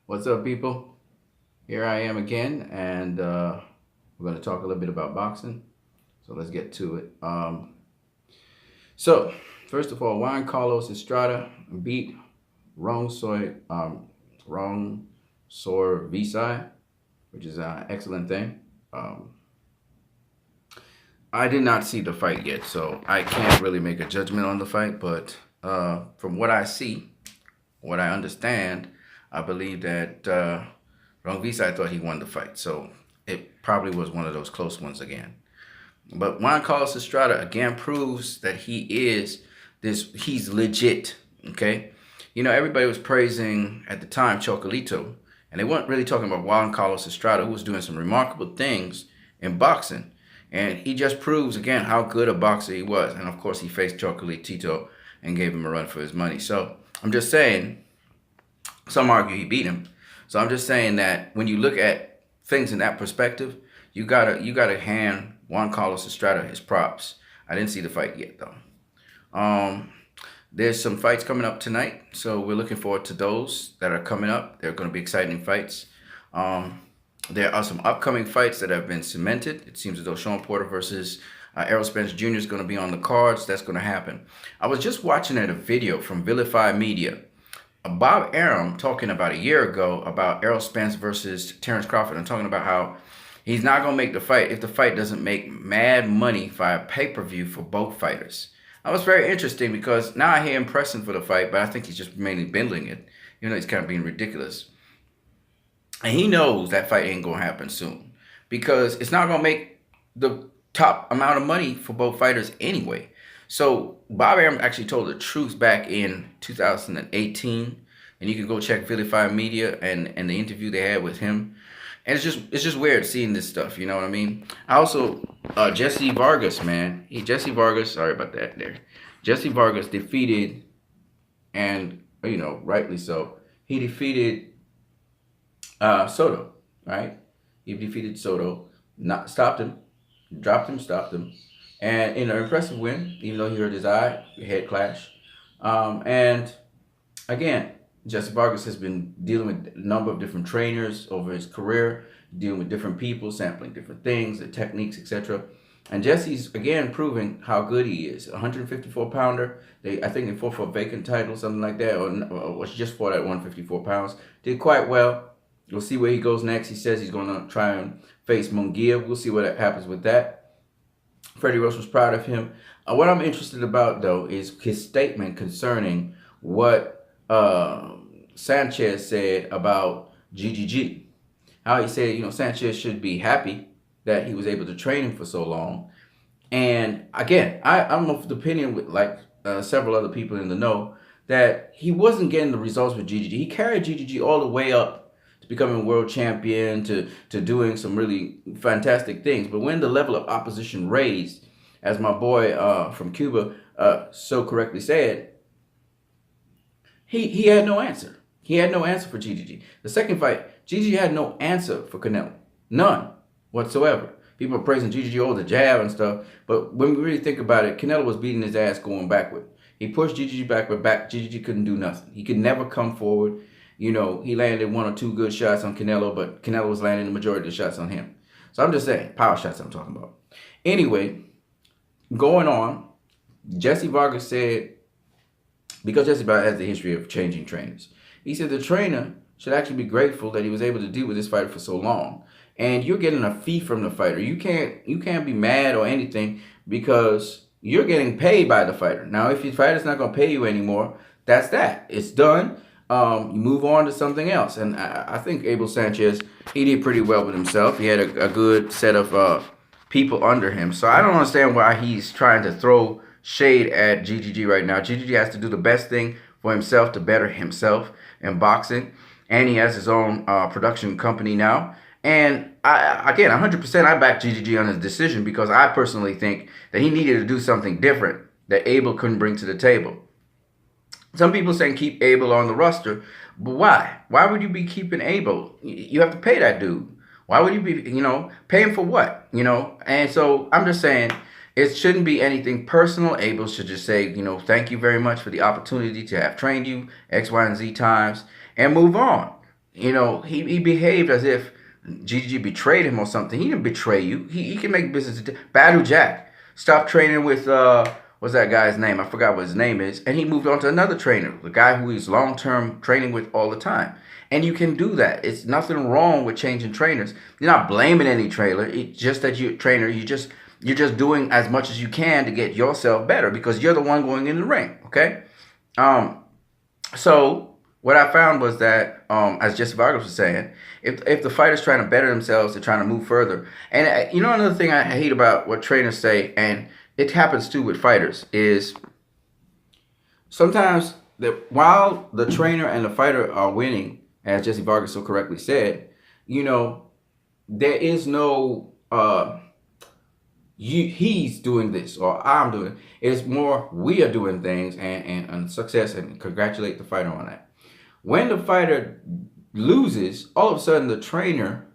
What's up, people? Here I am again, and we're going to talk a little bit about boxing. So let's get to it. So, first of all, Juan Carlos Estrada beat Rong Soy, Rong Sor Visai, which is an excellent thing. Um, I did not see the fight yet, so I can't really make a judgment on the fight. But from what I see, what I understand, I believe that Rong Visai thought he won the fight. So it probably was one of those close ones again. But Juan Carlos Estrada again proves that he's legit. Okay. You know, everybody was praising at the time Chocolito, and they weren't really talking about Juan Carlos Estrada, who was doing some remarkable things in boxing. And he just proves again how good a boxer he was. And of course, he faced Chocolatito and gave him a run for his money. So I'm just saying, some argue he beat him. So I'm just saying that when you look at things in that perspective, you gotta hand Juan Carlos Estrada his props. I didn't see the fight yet though. Um, there's some fights coming up tonight, so we're looking forward to those that are coming up. They're going to be exciting fights. Um, there are some upcoming fights that have been cemented. It seems as though Sean Porter versus Errol Spence Jr. is going to be on the cards. That's going to happen. I was just watching a video from Vilify Media. Bob Arum talking about a year ago about Errol Spence versus Terrence Crawford and talking about how he's not going to make the fight if the fight doesn't make mad money via pay-per-view for both fighters. That was very interesting because now I hear him pressing for the fight, but I think he's just mainly bending it. You know, he's kind of being ridiculous. And he knows that fight ain't going to happen soon because it's not going to make the top amount of money for both fighters anyway. So Bob Arum actually told the truth back in 2018, and you can go check Vilify Media and the interview they had with him. And it's just weird seeing this stuff. You know what I mean? I also Jesse Vargas, man. Jesse Vargas. Sorry about that. There, Jesse Vargas defeated, and rightly so. He defeated Soto, right? He defeated Soto, not stopped him, dropped him, stopped him, and in an impressive win, even though he hurt his eye, head clash. And again, Jesse Vargas has been dealing with a number of different trainers over his career, dealing with different people, sampling different things, the techniques, etc. And Jesse's again proving how good he is. 154 pounder. I think they fought for a vacant title, something like that, or was just fought at 154 pounds. Did quite well. We'll see where he goes next. He says he's going to try and face Munguia. We'll see what happens with that. Freddie Roach was proud of him. What I'm interested about, though, is his statement concerning what Sanchez said about GGG. How he said, Sanchez should be happy that he was able to train him for so long. And again, I'm of the opinion, with like several other people in the know, that he wasn't getting the results with GGG. He carried GGG all the way up to becoming world champion, to doing some really fantastic things. But when the level of opposition raised, as my boy from Cuba so correctly said, he had no answer. He had no answer for GGG. The second fight, GGG had no answer for Canelo. None whatsoever. People are praising GGG, the jab and stuff. But when we really think about it, Canelo was beating his ass going backward. He pushed GGG backward back. GGG couldn't do nothing. He could never come forward. He landed one or two good shots on Canelo, but Canelo was landing the majority of the shots on him. So I'm just saying, power shots I'm talking about. Anyway, going on, Jesse Vargas said, because Jesse Vargas has the history of changing trainers, he said the trainer should actually be grateful that he was able to deal with this fighter for so long. And you're getting a fee from the fighter. You can't be mad or anything because you're getting paid by the fighter. Now, if your fighter's not going to pay you anymore, that's that. It's done. You move on to something else. And I think Abel Sanchez, he did pretty well with himself. He had a good set of people under him. So I don't understand why he's trying to throw shade at GGG right now. GGG has to do the best thing for himself to better himself in boxing. And he has his own production company now. And again, 100% I back GGG on his decision because I personally think that he needed to do something different that Abel couldn't bring to the table. Some people saying keep Abel on the roster, but why? Why would you be keeping Abel? You have to pay that dude. Why would you be, paying for what? And so I'm just saying it shouldn't be anything personal. Abel should just say, thank you very much for the opportunity to have trained you X, Y, and Z times and move on. he behaved as if GG betrayed him or something. He didn't betray you. He can make business. Badu Jack stopped training with what's that guy's name? I forgot what his name is, and he moved on to another trainer, the guy who he's long term training with all the time. And you can do that. It's nothing wrong with changing trainers. You're not blaming any trainer. It's just that you're just doing as much as you can to get yourself better because you're the one going in the ring. Okay. So what I found was that, as Jesse Vargas was saying, if the fighter's trying to better themselves, they're trying to move further. And another thing I hate about what trainers say, and it happens too with fighters, is sometimes while the trainer and the fighter are winning, as Jesse Vargas so correctly said, there is no he's doing this or I'm doing it. It's more we are doing things and success, and congratulate the fighter on that. When the fighter loses, all of a sudden the trainer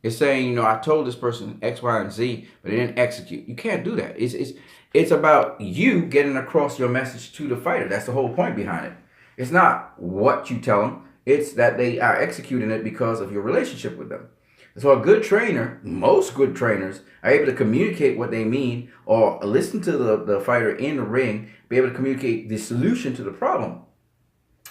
is saying, I told this person X, Y, and Z, but they didn't execute. You can't do that. It's about you getting across your message to the fighter. That's the whole point behind it. It's not what you tell them. It's that they are executing it because of your relationship with them. So a good trainer, most good trainers, are able to communicate what they mean or listen to the fighter in the ring, be able to communicate the solution to the problem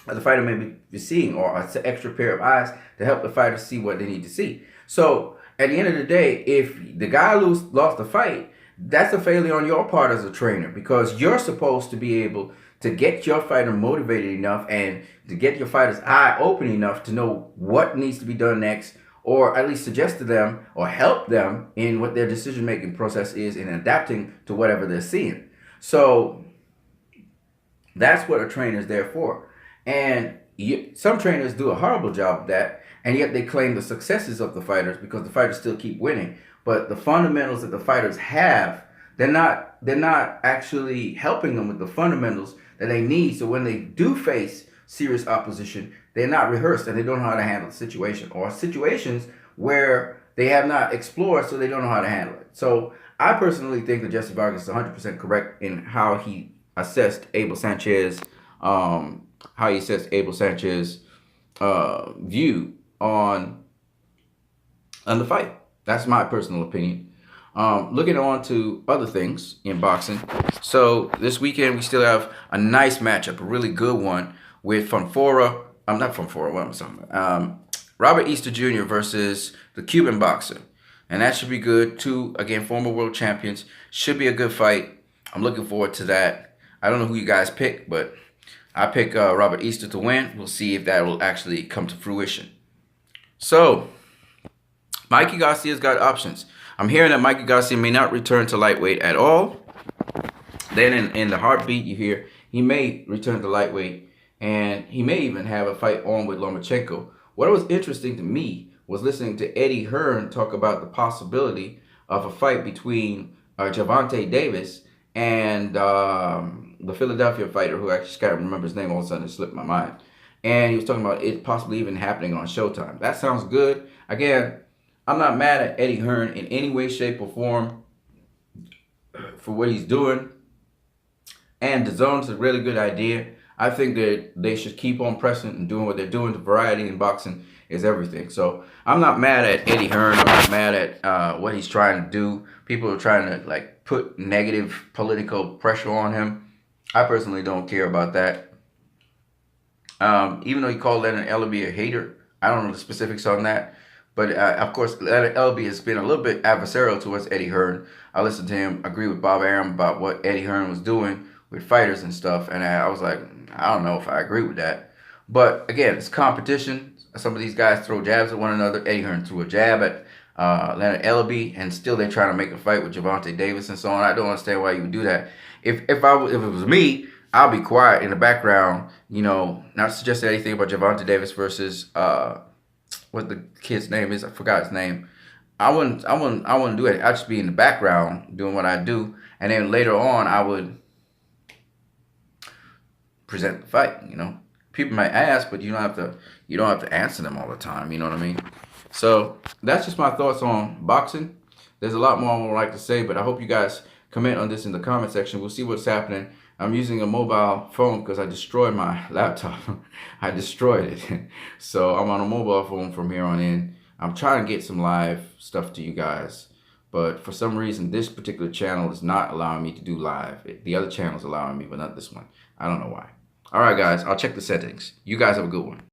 that the fighter may be seeing, or an extra pair of eyes to help the fighter see what they need to see. So at the end of the day, if the guy lost the fight, that's a failure on your part as a trainer, because you're supposed to be able to get your fighter motivated enough and to get your fighter's eye open enough to know what needs to be done next, or at least suggest to them or help them in what their decision-making process is in adapting to whatever they're seeing. So that's what a trainer is there for. And some trainers do a horrible job of that, and yet they claim the successes of the fighters because the fighters still keep winning. But the fundamentals that the fighters have, they're not actually helping them with the fundamentals that they need. So when they do face serious opposition, they're not rehearsed and they don't know how to handle the situation, or situations where they have not explored, so they don't know how to handle it. So I personally think that Jesse Vargas is 100% correct in how he assessed Abel Sanchez, view on the fight. That's my personal opinion. Looking on to other things in boxing. So this weekend we still have a nice matchup, a really good one with Robert Easter Jr. versus the Cuban boxer. And that should be good. Two, again, former world champions. Should be a good fight. I'm looking forward to that. I don't know who you guys pick, but I pick Robert Easter to win. We'll see if that will actually come to fruition. So, Mikey Garcia's got options. I'm hearing that Mikey Garcia may not return to lightweight at all. Then in the heartbeat, you hear he may return to lightweight, and he may even have a fight on with Lomachenko. What was interesting to me was listening to Eddie Hearn talk about the possibility of a fight between Gervonta Davis and the Philadelphia fighter, who I actually can't remember his name, all of a sudden it slipped my mind. And he was talking about it possibly even happening on Showtime. That sounds good. Again, I'm not mad at Eddie Hearn in any way, shape, or form for what he's doing. And the zone's a really good idea. I think that they should keep on pressing and doing what they're doing. The variety in boxing is everything. So I'm not mad at Eddie Hearn. I'm not mad at what he's trying to do. People are trying to put negative political pressure on him. I personally don't care about that. Even though he called Leonard Ellerbe a hater, I don't know the specifics on that. But of course, Leonard Ellerbe has been a little bit adversarial towards Eddie Hearn. I listened to him agree with Bob Arum about what Eddie Hearn was doing with fighters and stuff, and I was like, I don't know if I agree with that. But again, it's competition. Some of these guys throw jabs at one another. Eddie Hearn threw a jab at Leonard Ellerbe, and still they're trying to make a fight with Gervonta Davis and so on. I don't understand why you would do that. If it was me, I'll be quiet in the background, not suggest anything about Gervonta Davis versus what the kid's name is. I forgot his name. I wouldn't do it. I'd just be in the background doing what I do, and then later on I would present the fight. People might ask, but you don't have to answer them all the time. You know what I mean? So that's just my thoughts on boxing. There's a lot more I would like to say, but I hope you guys comment on this in the comment section. We'll see what's happening I'm using a mobile phone because I destroyed my laptop. I destroyed it. So I'm on a mobile phone from here on in. I'm trying to get some live stuff to you guys. But for some reason, this particular channel is not allowing me to do live. The other channel is allowing me, but not this one. I don't know why. All right, guys, I'll check the settings. You guys have a good one.